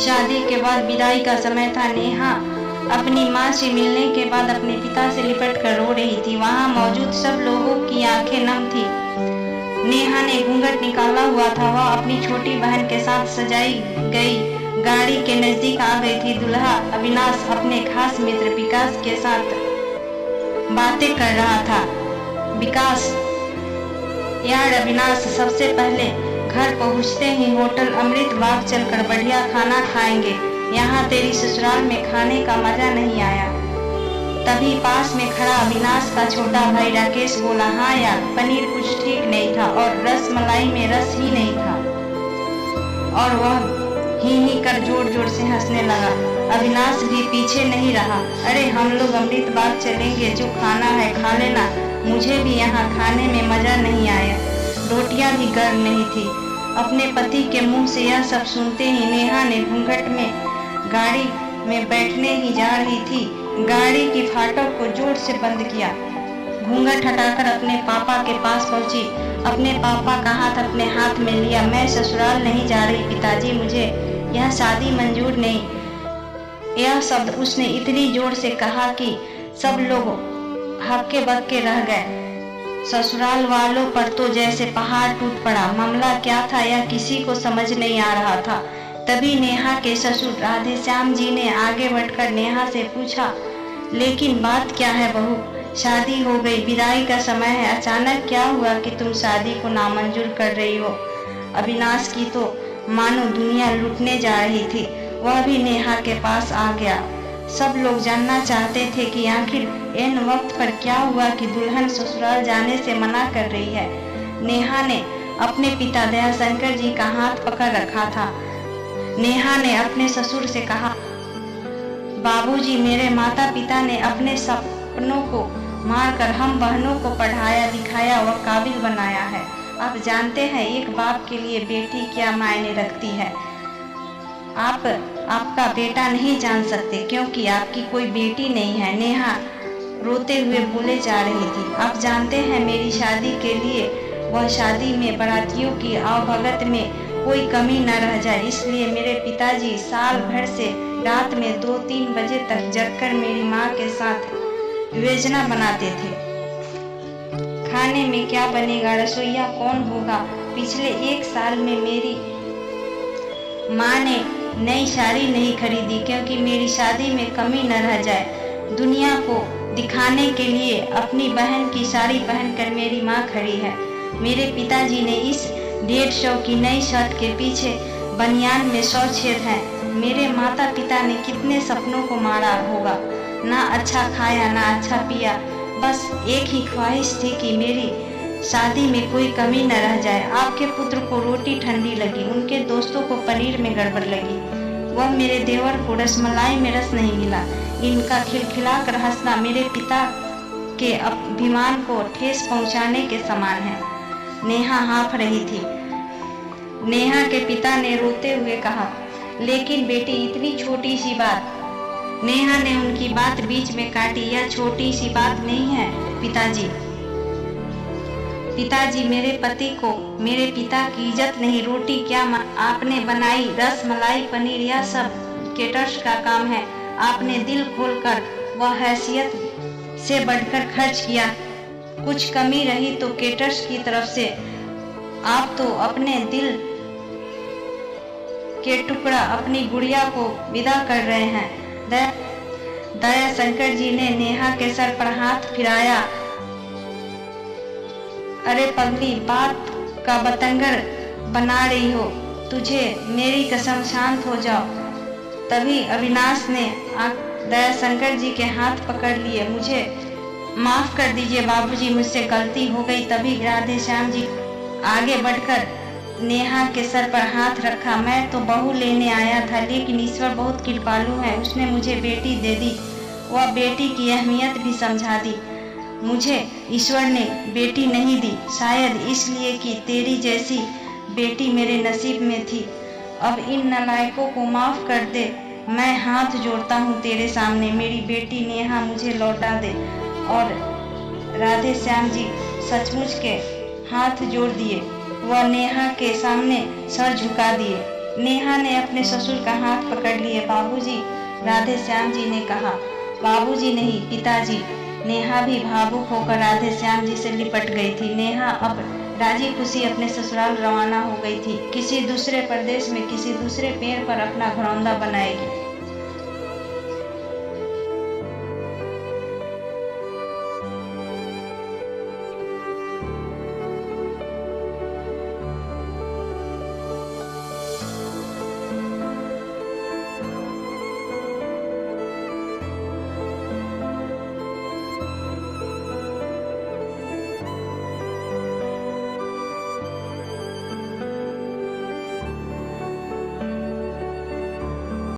शादी के बाद विदाई का समय था। नेहा अपनी माँ से मिलने के बाद अपने पिता से लिपट कर रो रही थी। वहाँ मौजूद सब लोगों की आंखें नम थी। नेहा ने घूंघट निकाला हुआ था। वह अपनी छोटी बहन के साथ सजाई गई गाड़ी के नजदीक आ गई थी। दूल्हा अविनाश अपने खास मित्र विकास के साथ बातें कर रहा था। विकास, यार अविनाश, सबसे पहले घर पहुंचते ही होटल अमृत बाग चलकर बढ़िया खाना खाएंगे। यहाँ तेरी ससुराल में खाने का मजा नहीं आया। तभी पास में खड़ा अविनाश का छोटा भाई राकेश बोला, हाँ यार, पनीर कुछ ठीक नहीं था और रस मलाई में रस ही नहीं था। और वह ही कर जोर जोर से हंसने लगा। अविनाश भी पीछे नहीं रहा। अरे हम लोग अमृत बाग चलेंगे, जो खाना है खा लेना, मुझे भी यहाँ खाने में मजा नहीं आया। रोटियां भी गर्म नहीं थी। अपने पति के मुंह से यह सब सुनते ही नेहा ने घूंघट में गाड़ी में बैठने ही जा रही थी, गाड़ी की फाटक को जोर से बंद किया। घूंघट हटाकर अपने पापा के पास पहुंची। अपने पापा का हाथ अपने हाथ में लिया। मैं ससुराल नहीं जा रही पिताजी, मुझे यह शादी मंजूर नहीं। यह शब्द उसने इतनी जोर से कहा कि सब लोग हक्के बक्के रह गए। ससुराल वालों पर तो जैसे पहाड़ टूट पड़ा। मामला क्या था यह किसी को समझ नहीं आ रहा था। तभी नेहा के ससुर राधे श्याम जी ने आगे बढ़कर नेहा से पूछा, लेकिन बात क्या है बहू? शादी हो गई, विदाई का समय है, अचानक क्या हुआ कि तुम शादी को नामंजूर कर रही हो? अविनाश की तो मानो दुनिया लूटने जा रही थी। वह भी नेहा के पास आ गया। सब लोग जानना चाहते थे कि आखिर इन वक्त पर क्या हुआ कि दुल्हन ससुराल जाने से मना कर रही है। नेहा ने अपने पिता दयाशंकर जी का हाथ पकड़ रखा था। नेहा ने अपने ससुर से कहा, बाबूजी, मेरे माता पिता ने अपने सपनों को मारकर हम बहनों को पढ़ाया लिखाया व काबिल बनाया है। आप जानते हैं एक बाप के लिए बेटी क्या मायने रखती है। आप आपका बेटा नहीं जान सकते क्योंकि आपकी कोई बेटी नहीं है। नेहा रोते हुए बोले जा रही थी, आप जानते हैं मेरी शादी के लिए वह शादी में बारातियों की आवभगत में कोई कमी न रह जाए, इसलिए मेरे पिताजी साल भर से रात में 2-3 बजे तक जगकर मेरी माँ के साथ योजना बनाते थे। खाने में क्या बनेगा, रसोइया कौन होगा। पिछले 1 साल में मेरी माँ ने नई साड़ी नहीं खरीदी क्योंकि मेरी शादी में कमी न रह जाए। दुनिया को दिखाने के लिए अपनी बहन की साड़ी पहनकर मेरी माँ खड़ी है। मेरे पिताजी ने इस 150 की नई शर्ट के पीछे बनियान में 100 छेद हैं। मेरे माता पिता ने कितने सपनों को मारा होगा। ना अच्छा खाया ना अच्छा पिया, बस एक ही ख्वाहिश थी कि मेरी शादी में कोई कमी न रह जाए। आपके पुत्र को रोटी ठंडी लगी, उनके दोस्तों को पनीर में गड़बड़ लगी, वह मेरे देवर को रसमलाई में रस नहीं मिला। इनका खिलखिलाकर हंसना मेरे पिता के अभिमान को ठेस पहुंचाने के समान है। नेहा हाँफ रही थी। नेहा के पिता ने रोते हुए कहा, लेकिन बेटी इतनी छोटी सी बात। नेहा ने उनकी बात बीच में काटी, यह छोटी सी बात नहीं है पिताजी। पिताजी, मेरे पति को मेरे पिता की इज्जत नहीं, रोटी क्या आपने बनाई, रस मलाई पनीर यह सब केटर्स का काम है। आपने दिल खोलकर व हैसियत से बढ़कर खर्च किया। कुछ कमी रही तो केटर्स की तरफ से। आप तो अपने दिल के टुकड़ा अपनी गुड़िया को विदा कर रहे हैं। दयाशंकर जी ने नेहा के सर पर हाथ फिराया। अरे पगली, बात का बतंगर बना रही हो, तुझे मेरी कसम, शांत हो जाओ। तभी अविनाश ने दयाशंकर जी के हाथ पकड़ लिए। मुझे माफ कर दीजिए बाबूजी, मुझसे गलती हो गई। तभी राधे श्याम जी आगे बढ़कर नेहा के सर पर हाथ रखा। मैं तो बहू लेने आया था, लेकिन ईश्वर बहुत कृपालु है, उसने मुझे बेटी दे दी। वह बेटी की अहमियत भी समझा दी। मुझे ईश्वर ने बेटी नहीं दी, शायद इसलिए कि तेरी जैसी बेटी मेरे नसीब में थी। अब इन नालायकों को माफ कर दे। मैं हाथ जोड़ता हूँ तेरे सामने, मेरी बेटी नेहा मुझे लौटा दे। और राधे श्याम जी सचमुच के हाथ जोड़ दिए। वह नेहा के सामने सर झुका दिए। नेहा ने अपने ससुर का हाथ पकड़ लिए। बाबूजी, राधे श्याम जी ने कहा। बाबूजी नहीं, पिताजी। नेहा भी भावुक होकर राधे श्याम जी से लिपट गई थी। नेहा अब राजी खुशी अपने ससुराल रवाना हो गई थी। किसी दूसरे प्रदेश में किसी दूसरे पेड़ पर अपना घरौंदा बनाएगी।